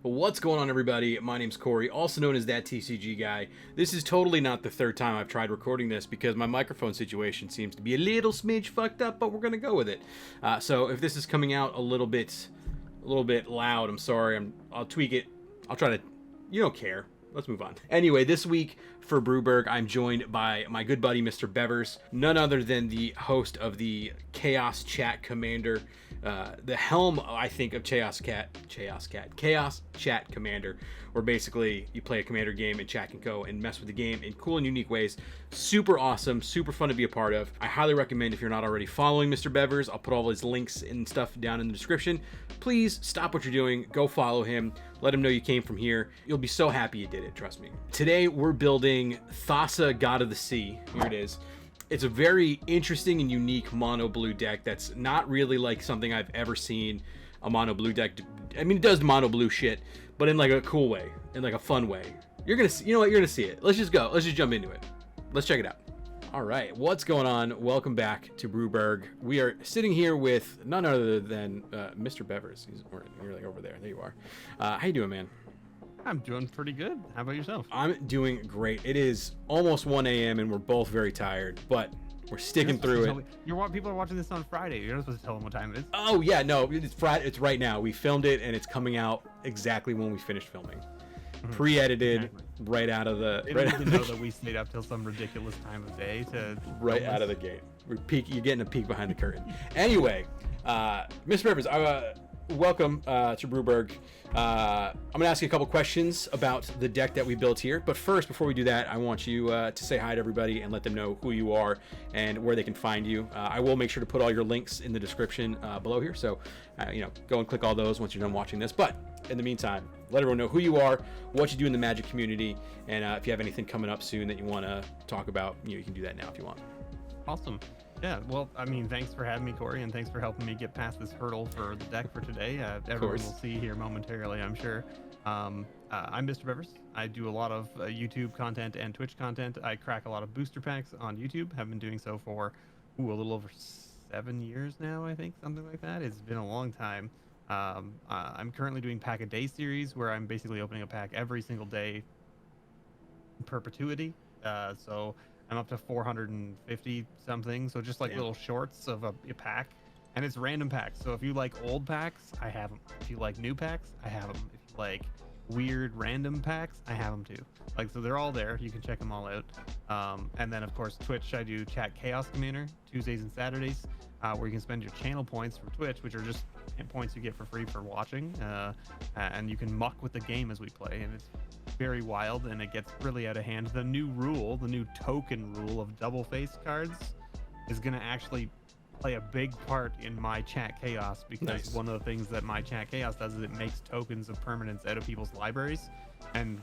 What's going on, everybody? My name's Corey, also known as that TCG guy. This is totally not the third time I've tried recording this because my microphone situation seems to be a little smidge fucked up, but we're gonna go with it. So if this is coming out a little bit loud, I'm sorry. I'll tweak it. I'll try to. You don't care. Let's move on. Anyway, this week for BREW-BRG, I'm joined by my good buddy, Mr. Bevers, none other than the host of the Chaos Chat Commander, the helm, I think, of Chaos Chat Commander, where basically you play a commander game and chat can go and mess with the game in cool and unique ways. Super awesome, super fun to be a part of. I highly recommend if you're not already following Mr. Bevers, I'll put all his links and stuff down in the description. Please stop what you're doing, go follow him, let him know you came from here. You'll be so happy you did it, trust me. Today we're building Thassa, God of the Sea. Here it is. It's a very interesting and unique mono blue deck that's not really like something I've ever seen a mono blue deck do. I mean, it does mono blue shit, but in like a cool way, in like a fun way. You're gonna see, you know what, you're gonna see it. Let's just go. Let's just jump into it. Let's check it out. All right, what's going on? Welcome back to BREW-BRG. We are sitting here with none other than Mr. Bevers. You're like over there. There you are. How you doing, man? I'm doing pretty good. How about yourself? I'm doing great. It is almost 1 a.m. and we're both very tired, but we're sticking through it. People are watching this on Friday. You're not supposed to tell them what time it is. Oh yeah, no, it's Friday. It's right now. We filmed it and it's coming out exactly when we finished filming. Pre-edited, exactly. Right out of the. They didn't know that we stayed up till some ridiculous time of day to. Right out of the gate. You're getting a peek behind the curtain. Anyway, Mr. Bevers, welcome to BREW-BRG. I'm gonna ask you a couple questions about the deck that we built here, but first, before we do that, I want you to say hi to everybody and let them know who you are and where they can find you. I will make sure to put all your links in the description below here, so go and click all those once you're done watching this. But in the meantime, let everyone know who you are, what you do in the Magic community, and if you have anything coming up soon that you want to talk about, you can do that now if you want. Awesome. Yeah, well, I mean, thanks for having me, Corey, and thanks for helping me get past this hurdle for the deck for today. Everyone will see here momentarily, I'm sure. I'm Mr. Bevers. I do a lot of YouTube content and Twitch content. I crack a lot of booster packs on YouTube. Have been doing so for a little over 7 years now, I think, something like that. It's been a long time. I'm currently doing Pack a Day series, where I'm basically opening a pack every single day in perpetuity. So I'm up to 450 something, so just like little shorts of a pack, and it's random packs. So if you like old packs, I have them. If you like new packs, I have them. If you like weird random packs, I have them too. Like, so they're all there. You can check them all out. And then of course Twitch, I do Chat Chaos Commander Tuesdays and Saturdays, where you can spend your channel points from Twitch, which are just points you get for free for watching, and you can muck with the game as we play, and it's very wild, and it gets really out of hand. The new token rule of double face cards is going to actually play a big part in my Chat Chaos, because One of the things that my Chat Chaos does is it makes tokens of permanence out of people's libraries. And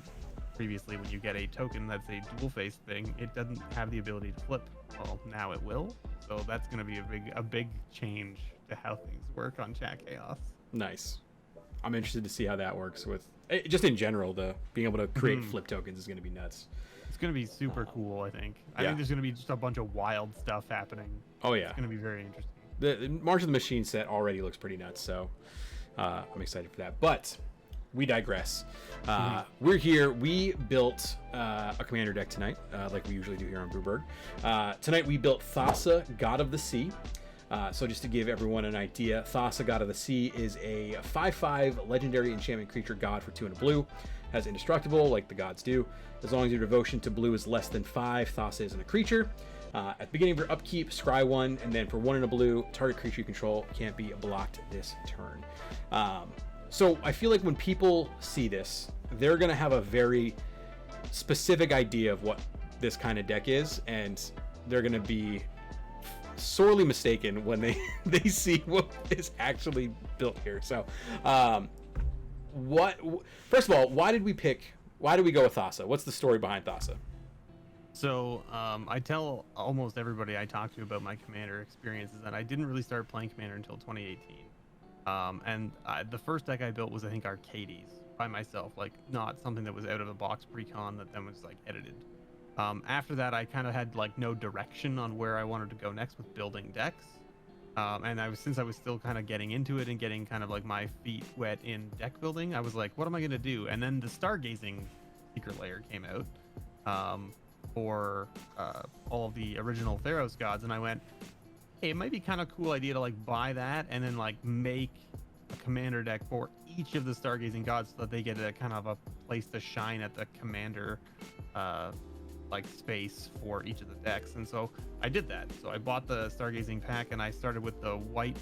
previously, when you get a token that's a dual face thing, it doesn't have the ability to flip. Well, now it will. So that's going to be a big change to how things work on Chat Chaos. Nice. I'm interested to see how that works with, just in general, being able to create flip tokens is going to be nuts. It's going to be super cool, I think. I think there's going to be just a bunch of wild stuff happening. Oh, yeah. It's going to be very interesting. The March of the Machine set already looks pretty nuts, so I'm excited for that. But we digress. We're here. We built a commander deck tonight, like we usually do here on BREW-BRG. Tonight we built Thassa, God of the Sea. So just to give everyone an idea, Thassa, God of the Sea is a 5/5 legendary enchantment creature god for 2 and a blue. Has indestructible, like the gods do. As long as your devotion to blue is less than 5, Thassa isn't a creature. At the beginning of your upkeep, scry 1, and then for 1 and a blue, target creature you control can't be blocked this turn. So I feel like when people see this, they're going to have a very specific idea of what this kind of deck is, and they're going to be sorely mistaken when they see what is actually built here. So first of all, why did we go with Thassa? What's the story behind Thassa? So I tell almost everybody I talk to about my Commander experiences that I didn't really start playing Commander until 2018. And the first deck I built was, I think, Arcades by myself, like not something that was out of the box pre-con that then was like edited. After that, I kind of had like no direction on where I wanted to go next with building decks. And since I was still kind of getting into it and getting kind of like my feet wet in deck building, I was like, what am I gonna do? And then the Stargazing Secret Lair came out for all of the original Theros gods, and I went, hey, it might be kind of cool idea to like buy that and then like make a commander deck for each of the Stargazing gods so that they get a kind of a place to shine at the commander like space for each of the decks. And so I did that. So I bought the Stargazing pack and I started with the white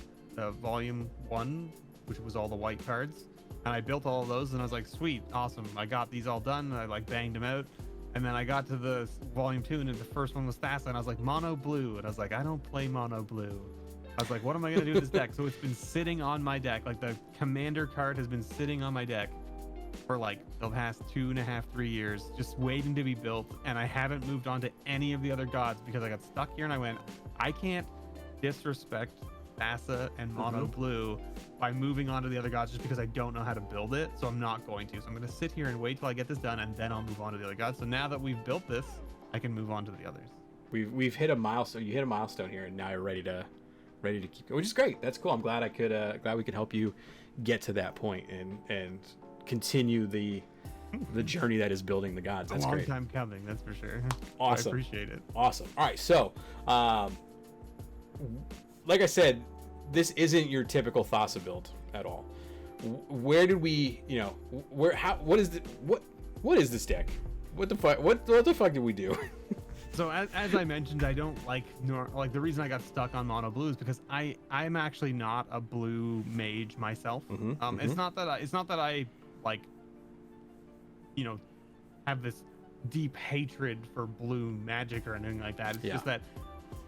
volume 1, which was all the white cards, and I built all of those, and I was like, sweet, awesome, I got these all done, and I like banged them out. And then I got to the volume 2, and the first one was Thassa, and I was like, mono blue, and I was like, I don't play mono blue. I was like, what am I gonna do with this deck? So it's been sitting on my deck, like the commander card has been sitting on my deck for like the past 2.5, 3 years, just waiting to be built, and I haven't moved on to any of the other gods because I got stuck here, and I went, I can't disrespect Thassa and mono blue by moving on to the other gods just because I don't know how to build it, so I'm not going to. So I'm going to sit here and wait till I get this done, and then I'll move on to the other gods. So now that we've built this, I can move on to the others. We've hit a milestone. You hit a milestone here, and now you're ready to keep going, which is great. That's cool. I'm glad we could help you get to that point and continue the journey that is building the gods. That's a long great. Time coming, that's for sure. Awesome. I appreciate it. Awesome. All right, so like I said, this isn't your typical Thassa build at all. Where did we, what is this deck? What the fuck did we do? So as I mentioned, I don't like the reason I got stuck on mono blue is because I'm actually not a blue mage myself. It's not that I like, have this deep hatred for blue magic or anything like that. It's just that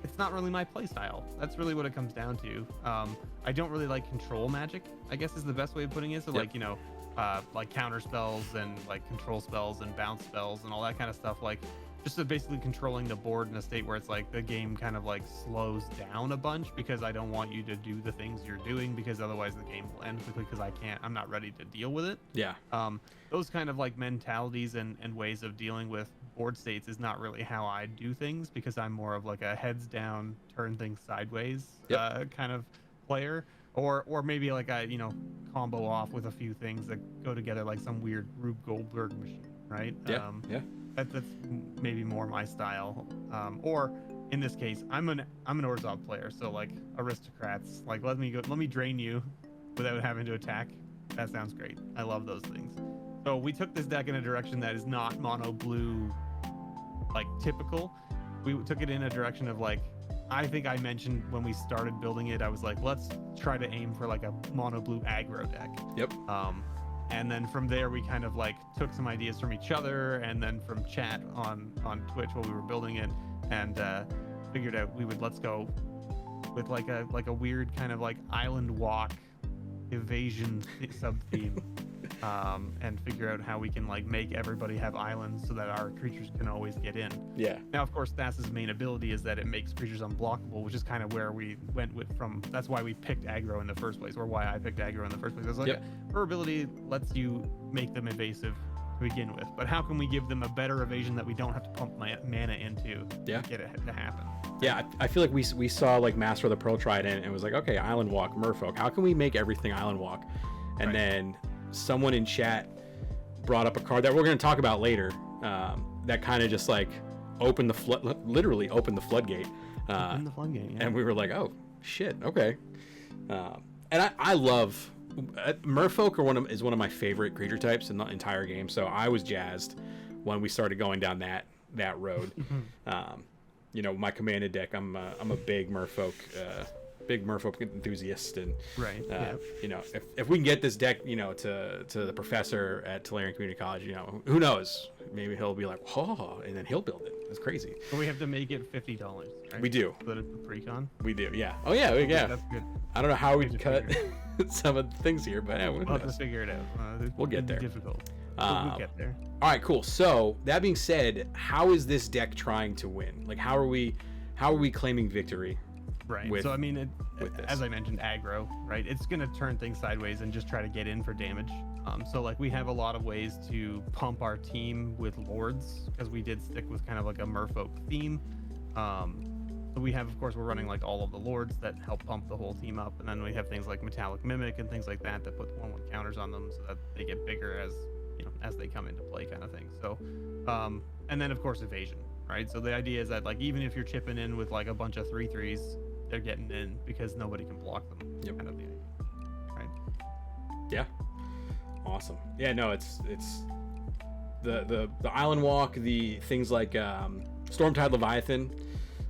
it's not really my playstyle. That's really what it comes down to. I don't really like control magic, I guess is the best way of putting it. So like counter spells and like control spells and bounce spells and all that kind of stuff, like just basically controlling the board in a state where it's like the game kind of like slows down a bunch because I don't want you to do the things you're doing, because otherwise the game will end quickly because I'm not ready to deal with it. Those kind of like mentalities and ways of dealing with board states is not really how I do things, because I'm more of like a heads down, turn things sideways kind of player, or maybe like a combo off with a few things that go together like some weird Rube Goldberg machine, right? That's maybe more my style. Or in this case, I'm an Orzhov player, so like aristocrats, like let me drain you without having to attack. That sounds great. I love those things. So we took this deck in a direction that is not mono blue like typical. We took it in a direction of like, I think I mentioned when we started building it, I was like, let's try to aim for like a mono blue aggro deck. And then from there we kind of like took some ideas from each other and then from chat on Twitch while we were building it, and figured out let's go with like a weird kind of like Islandwalk evasion sub theme, and figure out how we can like make everybody have islands so that our creatures can always get in. Now of course Thassa's main ability is that it makes creatures unblockable, which is kind of where we went with that's why we picked aggro in the first place, or why I picked aggro in the first place. I was like, her ability lets you make them evasive to begin with, but how can we give them a better evasion that we don't have to pump mana into to get it to happen? I feel like we saw like Master of the Pearl Trident and was like, okay, Islandwalk, Merfolk, how can we make everything Islandwalk? And then someone in chat brought up a card that we're going to talk about later, that kind of just like literally opened the floodgate. And we were like, oh shit, okay. And I love Merfolk is one of my favorite creature types in the entire game, so I was jazzed when we started going down that road. My commanded deck, I'm a big Merfolk enthusiast, and if we can get this deck to the professor at Tolarian Community College, who knows, maybe he'll be like, oh, and then he'll build it. It's crazy. But we have to make it $50, right? We do. So that it's a pre-con? We do, yeah. Oh yeah, yeah. That's good. I don't know how we'd cut some of the things here, but we'll have to figure it out. We'll get there. Difficult. We'll get there. All right, cool. So that being said, how is this deck trying to win? Like, how are we claiming victory? Right. So I mean, as I mentioned, aggro, right? It's gonna turn things sideways and just try to get in for damage. So like we have a lot of ways to pump our team with lords, because we did stick with kind of like a Merfolk theme. So we have, of course, we're running like all of the lords that help pump the whole team up, and then we have things like Metallic Mimic and things like that put 1/1 counters on them so that they get bigger as as they come into play, kind of thing. So, and then of course evasion, right? So the idea is that like even if you're chipping in with like a bunch of 3/3s, they're getting in because nobody can block them. Yep. Kind of the idea, right? Yeah. Awesome. Yeah. No, it's the Islandwalk, the things like Stormtide Leviathan,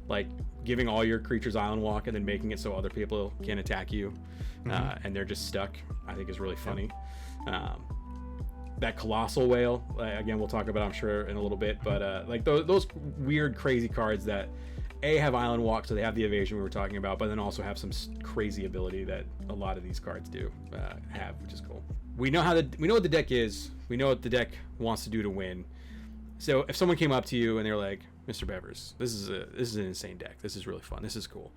like giving all your creatures Islandwalk and then making it so other people can attack you, and they're just stuck, I think is really funny. That Colossal Whale, again, we'll talk about, I'm sure, in a little bit, but like those weird, crazy cards that have Islandwalk, so they have the evasion we were talking about, but then also have some crazy ability that a lot of these cards do have, which is cool. We know what the deck is. We know what the deck wants to do to win. So if someone came up to you and they were like, Mr. Bevers, this is an insane deck. This is really fun. This is cool.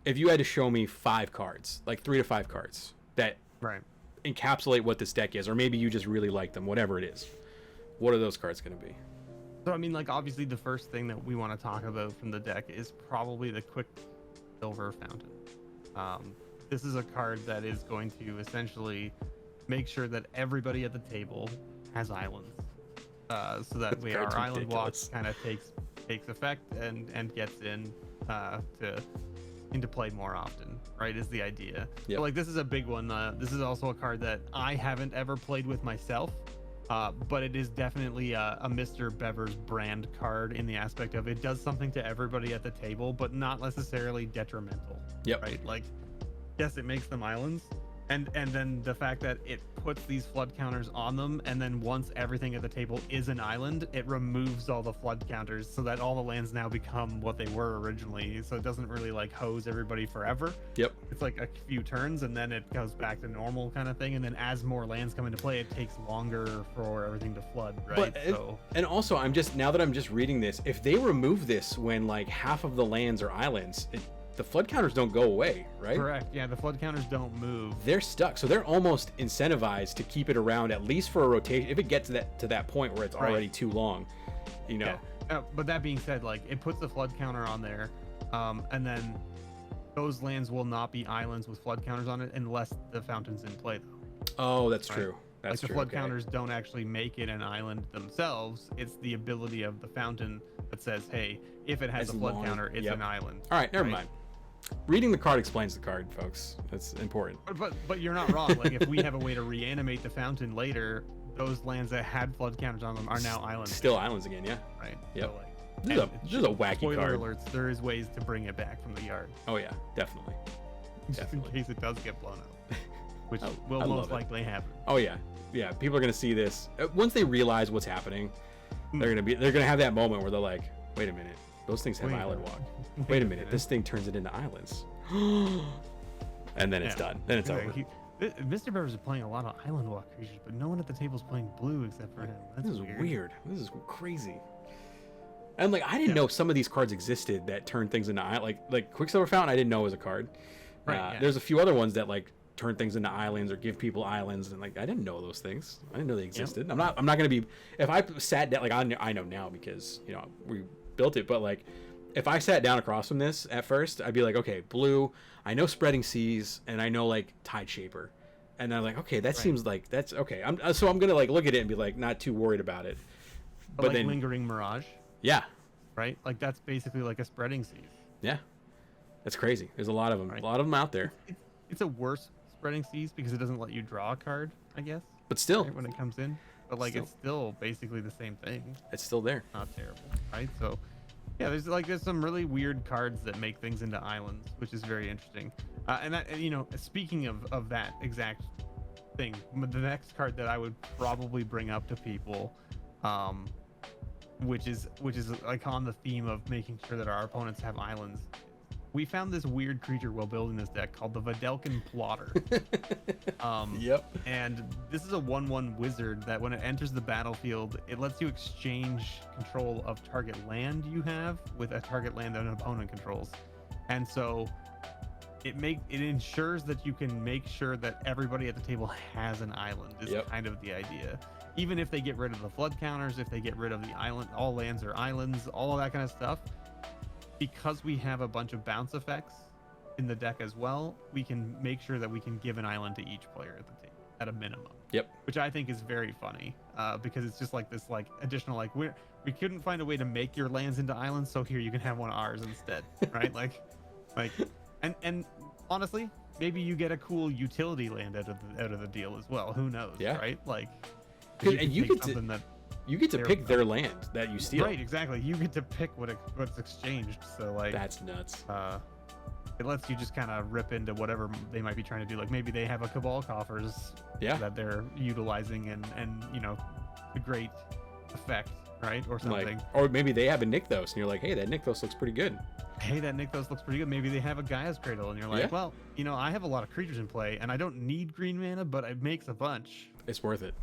If you had to show me 5 cards, like 3 to 5 cards that encapsulate what this deck is, or maybe you just really like them, whatever it is, what are those cards going to be? So I mean, like obviously the first thing that we want to talk about from the deck is probably the Quicksilver Fountain. This is a card that is going to essentially make sure that everybody at the table has islands, so that way our Island Walk kind of takes effect and gets into play more often, right? Is the idea. Yep. So like this is a big one. This is also a card that I haven't ever played with myself, but it is definitely a Mr. Bevers brand card in the aspect of it does something to everybody at the table, but not necessarily detrimental. Yep. Right? Like, yes, it makes them islands, and then the fact that it puts these flood counters on them, and then once everything at the table is an island, it removes all the flood counters so that all the lands now become what they were originally, so it doesn't really like hose everybody forever. Yep. It's like a few turns and then it goes back to normal kind of thing, and then as more lands come into play, it takes longer for everything to flood, right? And also, now that I'm just reading this, if they remove this when like half of the lands are islands, the flood counters don't go away, right? Correct. Yeah, the flood counters don't move. They're stuck, so they're almost incentivized to keep it around at least for a rotation. If it gets to that point where it's already too long, Yeah. But that being said, like it puts the flood counter on there, and then those lands will not be islands with flood counters on it unless the fountain's in play, though. Oh, that's true. That's true. The flood counters don't actually make it an island themselves. It's the ability of the fountain that says, hey, if it has a flood counter, it's an island. All right, never mind. Reading the card explains the card, folks. That's important. But you're not wrong. Like if we have a way to reanimate the fountain later, those lands that had flood counters on them are now islands. Still islands again, yeah. Right. Yep. So like, this is a wacky spoiler card. alerts, there is ways to bring it back from the yard. Oh yeah, definitely. Just in case it does get blown up, which will most likely happen. Oh yeah, yeah. People are gonna see this once they realize what's happening. They're gonna have that moment where they're like, wait a minute, those things have Island Walk. Wait a minute, this thing turns it into islands. And then it's done. Then it's over. Mr. Bevers is playing a lot of Island Walk creatures, but no one at the table is playing blue except for him. This is weird. This is crazy. And like I didn't know some of these cards existed that turn things into like Quicksilver Fountain. I didn't know was a card. There's a few other ones that like turn things into islands or give people islands, and like I didn't know those things. I didn't know they existed. I'm not gonna be, if I sat down, like I know now because we built it, but like if I sat down across from this at first, I'd be like, okay, blue, I know Spreading Seas, and I know like Tide Shaper, and I'm like, okay, that seems like that's okay. I'm gonna like look at it and be like not too worried about it. But like then Lingering Mirage. Yeah. Right. Like that's basically like a Spreading Seas. Yeah. That's crazy. There's a lot of them. Right. A lot of them out there. It's a worse Spreading Seas because it doesn't let you draw a card, I guess. But still, right, when it comes in, but like it's still basically the same thing. It's still there. Not terrible, right? So. Yeah, there's some really weird cards that make things into islands, which is very interesting. And that, speaking of that exact thing, the next card that I would probably bring up to people, which is like on the theme of making sure that our opponents have islands. We found this weird creature while building this deck called the Videlkin Plotter. Yep. And this is a 1/1 wizard that when it enters the battlefield, it lets you exchange control of target land you have with a target land that an opponent controls. And so it ensures that you can make sure that everybody at the table has an island is kind of the idea. Even if they get rid of the flood counters, if they get rid of the island, all lands are islands, all of that kind of stuff. because we have a bunch of bounce effects in the deck as well, we can make sure that we can give an island to each player at the team at a minimum. Yep. Which I think is very funny, because it's just like this like additional like we couldn't find a way to make your lands into islands, so here you can have one of ours instead, right? like and honestly, maybe you get a cool utility land out of the deal as well. Who knows? Yeah. Right? Like, you get to pick their land that you steal. Right, exactly. You get to pick what's exchanged. So like that's nuts. It lets you just kind of rip into whatever they might be trying to do. Like maybe they have a Cabal coffers that they're utilizing and a great effect, right? Or something. Or maybe they have a Nykthos and you're like, hey, that Nykthos looks pretty good. Hey, that Nykthos looks pretty good. Maybe they have a Gaia's Cradle and you're like, well, I have a lot of creatures in play and I don't need green mana, but it makes a bunch. It's worth it.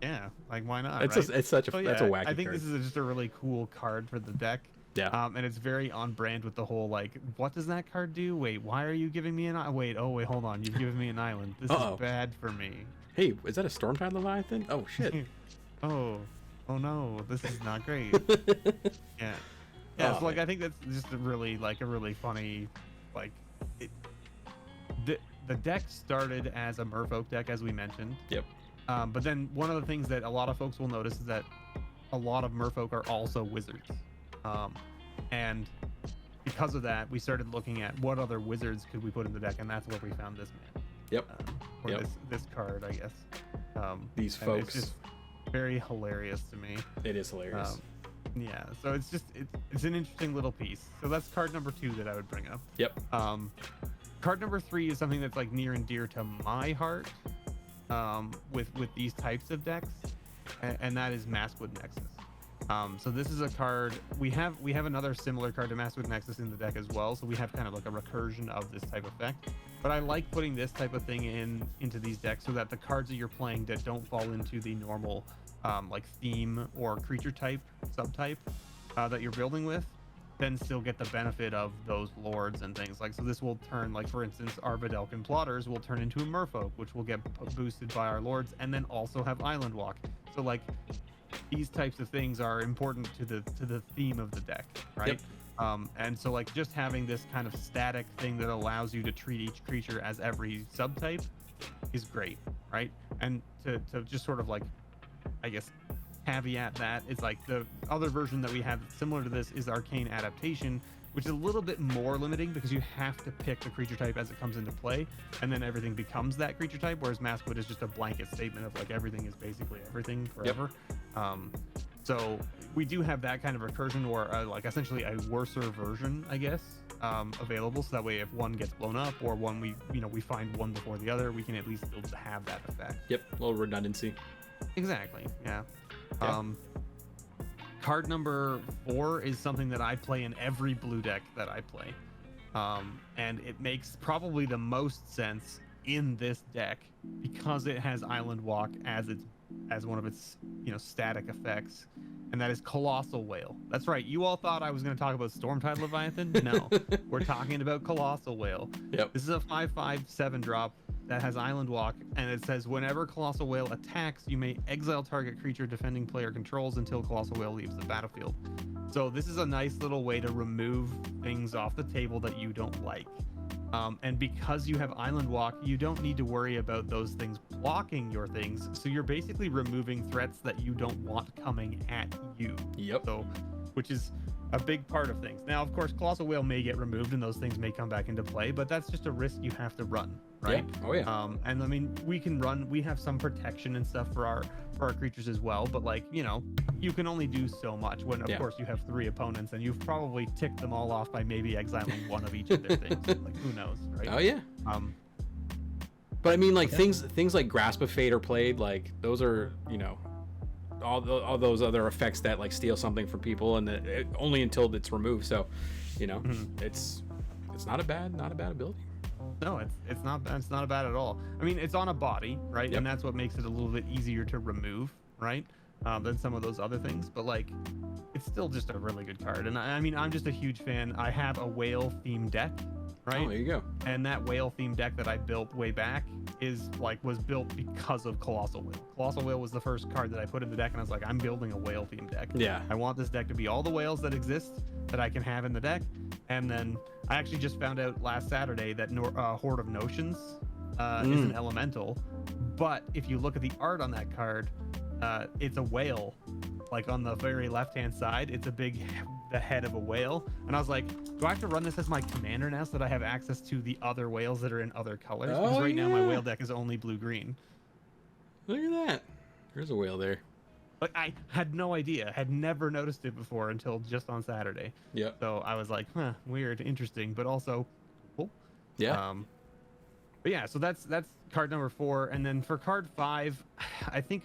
Yeah, like why not? It's right? that's a wacky I think card. this is just a really cool card for the deck. Yeah. And it's very on brand with the whole like, what does that card do? Wait, why are you giving me wait, hold on, you've given me an island. This is bad for me. Hey, is that a Stormtide Leviathan? Oh shit. oh no, this is not great. Yeah. Yeah, so like I think that's just a really funny the deck started as a Merfolk deck, as we mentioned. Yep. But then one of the things that a lot of folks will notice is that a lot of Merfolk are also wizards. And because of that, we started looking at what other wizards could we put in the deck, and that's where we found this man. Yep. Or this card, I guess. These folks. It's just very hilarious to me. It is hilarious. Yeah, so it's an interesting little piece. So that's card number 2 that I would bring up. Yep. Card number 3 is something that's like near and dear to my heart, with these types of decks, and that is Maskwood Nexus. So this is a card we have another similar card to Maskwood Nexus in the deck as well. So we have kind of like a recursion of this type of effect. But I like putting this type of thing into these decks so that the cards that you're playing that don't fall into the normal like theme or creature type subtype that you're building with, then still get the benefit of those lords and things. Like, so this will turn, like for instance, our Vedelkin Plotters will turn into a Merfolk, which will get boosted by our lords, and then also have Islandwalk. So like these types of things are important to the theme of the deck, right? Yep. And so like just having this kind of static thing that allows you to treat each creature as every subtype is great, right? And to just sort of like, I guess, caveat that, it's like the other version that we have similar to this is Arcane Adaptation, which is a little bit more limiting because you have to pick the creature type as it comes into play, and then everything becomes that creature type, whereas Maskwood is just a blanket statement of like everything is basically everything forever. Yep. So we do have that kind of recursion, or like essentially a worser version, I guess, available, so that way if one gets blown up or one we find one before the other, we can at least still have that effect. Yep, a little redundancy. Exactly, yeah. Card number 4 is something that I play in every blue deck that I play, and it makes probably the most sense in this deck because it has Islandwalk as one of its static effects, and that is Colossal Whale. That's right, you all thought I was going to talk about Stormtide Leviathan. No, we're talking about Colossal Whale. Yep. This is a 5/5 7-drop that has Islandwalk, and it says whenever Colossal Whale attacks, you may exile target creature defending player controls until Colossal Whale leaves the battlefield. So this is a nice little way to remove things off the table that you don't like. And because you have Islandwalk, you don't need to worry about those things blocking your things. So you're basically removing threats that you don't want coming at you. Yep. So, which is a big part of things. Now, of course, Colossal Whale may get removed and those things may come back into play, but that's just a risk you have to run, right? Yeah. Oh yeah. And I mean, we have some protection and stuff for our creatures as well, but like, you can only do so much when of course you have 3 opponents and you've probably ticked them all off by maybe exiling one of each of their things. Like, who knows, right? Oh yeah. But I mean, like things like Grasp of Fate are played, like those are, all those other effects that like steal something from people, and only until it's removed. So, it's not a bad ability. No, it's not bad at all. I mean, it's on a body, right? Yep. And that's what makes it a little bit easier to remove, right, than some of those other things. But like, it's still just a really good card. And I mean, I'm just a huge fan. I have a whale themed deck, right? Oh, there you go. And that whale themed deck that I built way back was built because of Colossal Whale. Colossal Whale was the first card that I put in the deck, and I was like, I'm building a whale themed deck. Yeah. I want this deck to be all the whales that exist that I can have in the deck. And then I actually just found out last Saturday that Horde of Notions is an elemental. But if you look at the art on that card, it's a whale. Like on the very left-hand side, it's the head of a whale. And I was like, do I have to run this as my commander now so that I have access to the other whales that are in other colors? Because right now my whale deck is only blue-green. Look at that. There's a whale there. Like, I had no idea, had never noticed it before until just on Saturday. Yeah. So I was like, huh, weird, interesting, but also cool. Yeah. But yeah, so that's card number 4. And then for card 5, I think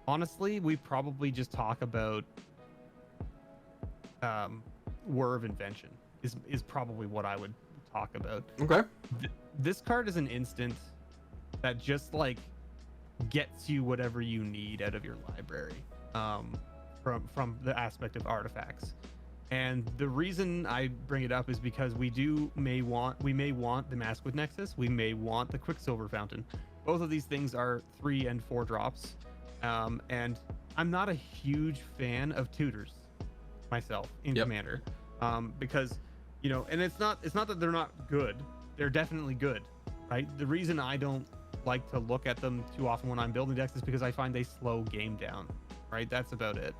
honestly, we probably just talk about Whir of Invention is probably what I would talk about. Okay. This card is an instant that just like gets you whatever you need out of your library from the aspect of artifacts. And the reason I bring it up is because we may want the Maskwood Nexus, we may want the Quicksilver Fountain. Both of these things are 3 and 4 drops. And I'm not a huge fan of tutors myself in Commander, because, you know, and it's not that they're not good. They're definitely good, right? The reason I don't like to look at them too often when I'm building decks is because I find they slow game down, right? That's about it.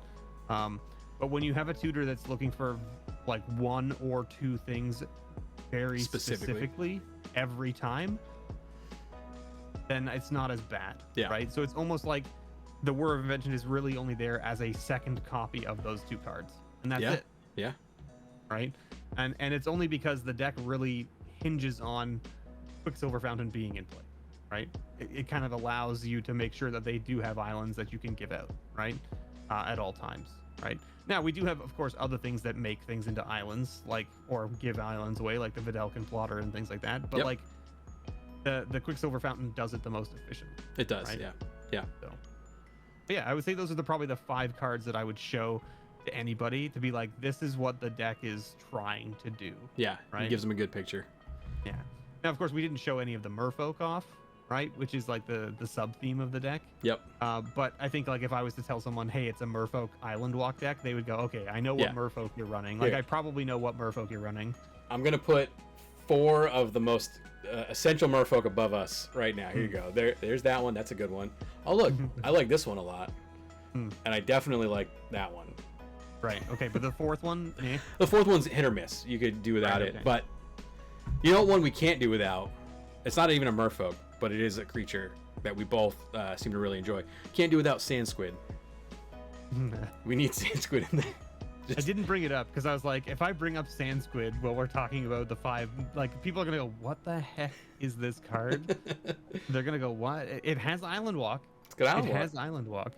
But when you have a tutor that's looking for like 1 or 2 things very specifically every time, then it's not as bad, right? So it's almost like the Whir of Invention is really only there as a second copy of those 2 cards, and that's it. Yeah. Right. And it's only because the deck really hinges on Quicksilver Fountain being in play, right? It kind of allows you to make sure that they do have islands that you can give out, right, at all times, right? Now we do have, of course, other things that make things into islands, like or give islands away, like the Videlkin Plotter and things like that. But like the Quicksilver Fountain does it the most efficient. It does, right? Yeah. So. Yeah, I would say those are probably the 5 cards that I would show to anybody to be like, this is what the deck is trying to do. Yeah, right? It gives them a good picture. Yeah. Now, of course, we didn't show any of the Merfolk off, right? Which is like the sub-theme of the deck. Yep. But I think like if I was to tell someone, hey, it's a Merfolk Islandwalk deck, they would go, okay, I know what Merfolk you're running. Like, I probably know what Merfolk you're running. I'm going to put 4 of the most essential Merfolk above us right now. Here you go. There's that one. That's a good one. Oh, look, I like this one a lot. And I definitely like that one. Right. Okay. But the 4th one, The 4th one's hit or miss. You could do without it. But you know what one we can't do without? It's not even a Merfolk, but it is a creature that we both seem to really enjoy. Can't do without Sand Squid. We need Sand Squid in there. I didn't bring it up because I was like, if I bring up Sand Squid while we're talking about the 5, like people are gonna go, "What the heck is this card?" They're gonna go, "What?" It has Island Walk. It's got Island Walk. It has Island Walk.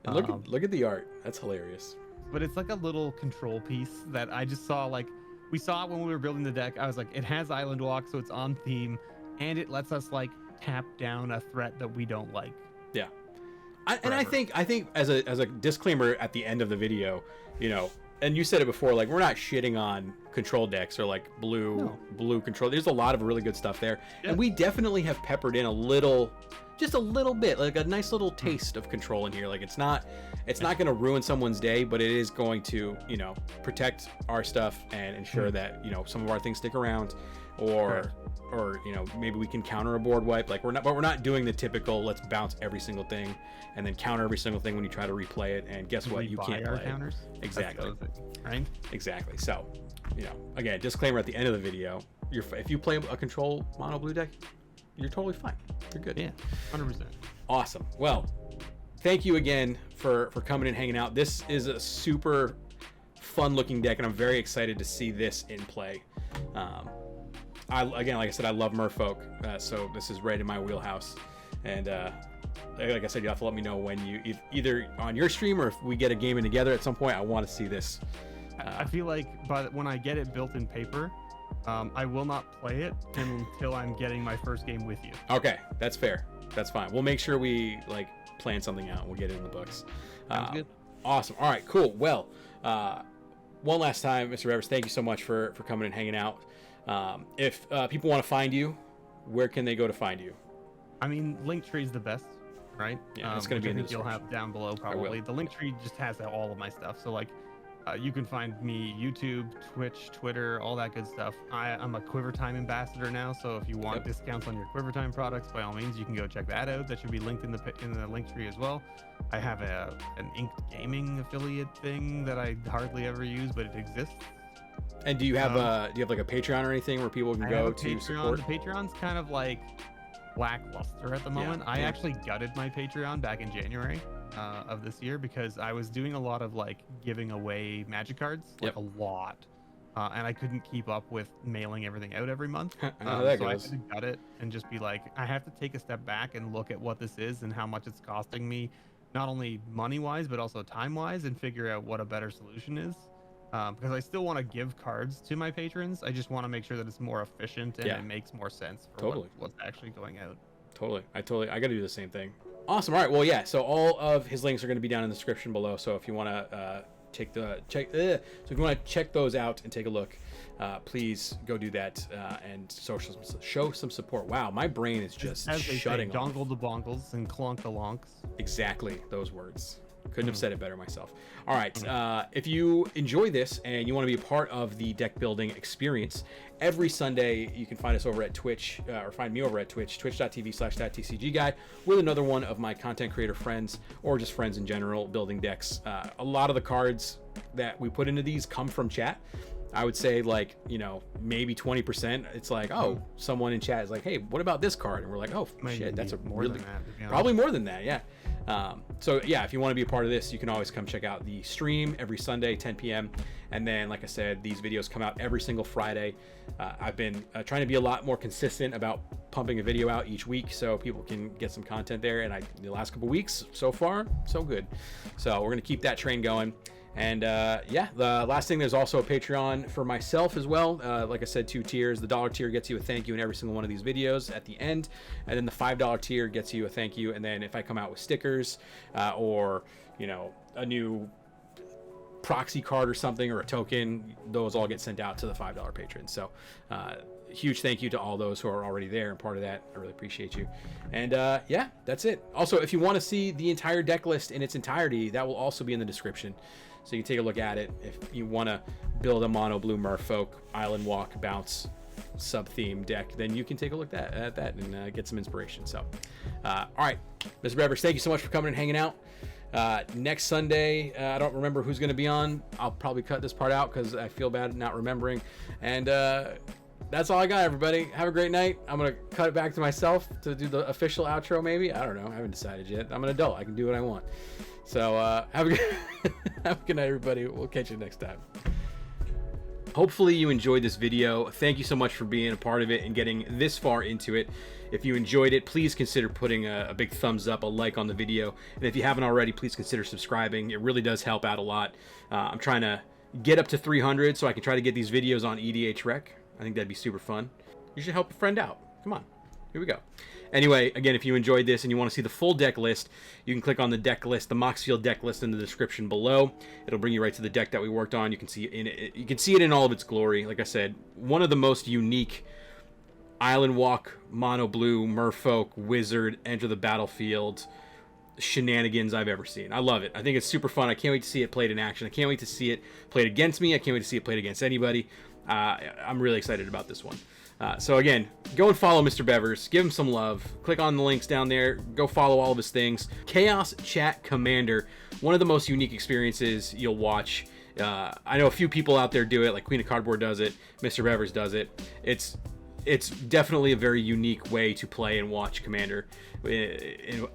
And look at the art. That's hilarious. But it's like a little control piece that I just saw. Like we saw it when we were building the deck. I was like, it has Island Walk, so it's on theme, and it lets us like tap down a threat that we don't like. Yeah. And I think as a disclaimer at the end of the video, you know, and you said it before, like we're not shitting on control decks or like blue control. There's a lot of really good stuff there, and we definitely have peppered in just a little bit, like a nice little taste of control in here. Like it's not going to ruin someone's day, but it is going to, you know, protect our stuff and ensure that, you know, some of our things stick around, or you know, maybe we can counter a board wipe. Like we're not doing the typical let's bounce every single thing and then counter every single thing when you try to replay it, and guess what, you can't play counters. Exactly. Right. Exactly. So, you know, again, disclaimer at the end of the video, if you play a control mono blue deck, you're totally fine. You're good. Yeah, 100%. Awesome. Well, thank you again for coming and hanging out. This is a super fun looking deck, and I'm very excited to see this in play. Like I said, I love Merfolk, so this is right in my wheelhouse. And like I said, you have to let me know when you either on your stream or if we get a game in together at some point. I want to see this. I feel like when I get it built in paper, I will not play it until I'm getting my first game with you. Okay, that's fair. That's fine. We'll make sure we plan something out. We'll get it in the books. Sounds good. Awesome. All right, cool. Well, one last time, Mr. Bevers, thank you so much for coming and hanging out. If people want to find you, where can they go to find you? I mean, Linktree is the best, right? Yeah, it's going to be in the description. You'll have down below probably. The Linktree just has all of my stuff. So like, you can find me YouTube, Twitch, Twitter, all that good stuff. I'm a QuiverTime ambassador now, so if you want discounts on your QuiverTime products, by all means, you can go check that out. That should be linked in the Linktree as well. I have an Inked Gaming affiliate thing that I hardly ever use, but it exists. And do you have like a Patreon or anything where people can go to support? The Patreon's kind of like lackluster at the moment. I actually gutted my Patreon back in January of this year because I was doing a lot of like giving away magic cards, like a lot, and I couldn't keep up with mailing everything out every month. So I had to gut it and just be like, I have to take a step back and look at what this is and how much it's costing me, not only money wise but also time wise, and figure out what a better solution is. Because I still want to give cards to my patrons. I just want to make sure that it's more efficient and it makes more sense for what's actually going out. Totally. I got to do the same thing. Awesome. All right. Well, yeah. So all of his links are going to be down in the description below. So if you want to if you want to check those out and take a look, please go do that and show some support. Wow, my brain is just shutting off. Dongle the bongles and clonk the lonks. Exactly those words. Couldn't have said it better myself. All right. If you enjoy this and you want to be a part of the deck building experience, every Sunday you can find us over at Twitch, or find me over at Twitch, twitch.tv/TCGguy, with another one of my content creator friends, or just friends in general, building decks. A lot of the cards that we put into these come from chat. I would say like, maybe 20%. It's like, oh, someone in chat is like, hey, what about this card? And we're like, oh, shit, that's probably more than that. Yeah. So yeah, if you want to be a part of this, you can always come check out the stream every Sunday, 10 p.m. And then, like I said, these videos come out every single Friday. I've been trying to be a lot more consistent about pumping a video out each week so people can get some content there. And the last couple weeks, so far, so good. So we're going to keep that train going. And the last thing, there's also a Patreon for myself as well. Like I said, 2 tiers. The $1 tier gets you a thank you in every single one of these videos at the end. And then the $5 tier gets you a thank you. And then if I come out with stickers or, a new proxy card or something, or a token, those all get sent out to the $5 patrons. So huge thank you to all those who are already there and part of that. I really appreciate you. And that's it. Also, if you want to see the entire deck list in its entirety, that will also be in the description. So you can take a look at it. If you want to build a mono blue Merfolk, Islandwalk, bounce, sub-theme deck, then you can take a look at that and get some inspiration. So, all right, Mr. Bevers, thank you so much for coming and hanging out. Next Sunday, I don't remember who's going to be on. I'll probably cut this part out because I feel bad not remembering. And that's all I got, everybody. Have a great night. I'm going to cut it back to myself to do the official outro, maybe. I don't know. I haven't decided yet. I'm an adult. I can do what I want. So have a good night, everybody. We'll catch you next time. Hopefully you enjoyed this video. Thank you so much for being a part of it and getting this far into it. If you enjoyed it, please consider putting a big thumbs up, a like on the video. And if you haven't already, please consider subscribing. It really does help out a lot. I'm trying to get up to 300 so I can try to get these videos on EDH Rec. I think that'd be super fun. You should help a friend out. Come on. Here we go. Anyway, again, if you enjoyed this and you want to see the full deck list, you can click on the deck list, the Moxfield deck list in the description below. It'll bring you right to the deck that we worked on. You can see it in all of its glory. Like I said, one of the most unique Islandwalk, mono blue, Merfolk, wizard, enter the battlefield shenanigans I've ever seen. I love it. I think it's super fun. I can't wait to see it played in action. I can't wait to see it played against me. I can't wait to see it played against anybody. I'm really excited about this one. So again, go and follow Mr. Bevers. Give him some love. Click on the links down there. Go follow all of his things. Chaos Chat Commander, one of the most unique experiences you'll watch. I know a few people out there do it, like Queen of Cardboard does it. Mr. Bevers does it. It's definitely a very unique way to play and watch Commander. In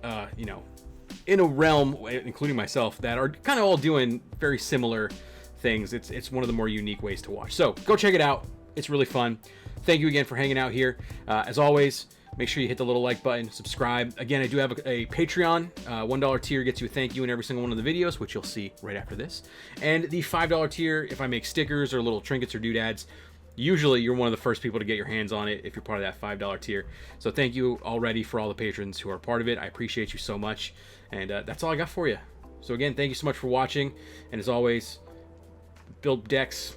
a realm, including myself, that are kind of all doing very similar things. It's one of the more unique ways to watch. So go check it out. It's really fun. Thank you again for hanging out here. As always, make sure you hit the little like button, subscribe. Again, I do have a Patreon. $1 tier gets you a thank you in every single one of the videos, which you'll see right after this. And the $5 tier, if I make stickers or little trinkets or doodads, usually you're one of the first people to get your hands on it if you're part of that $5 tier. So thank you already for all the patrons who are part of it. I appreciate you so much. And that's all I got for you. So again, thank you so much for watching. And as always, build decks.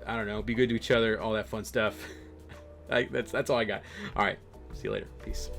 I don't know, be good to each other, all that fun stuff. That's all I got. All right, see you later. Peace.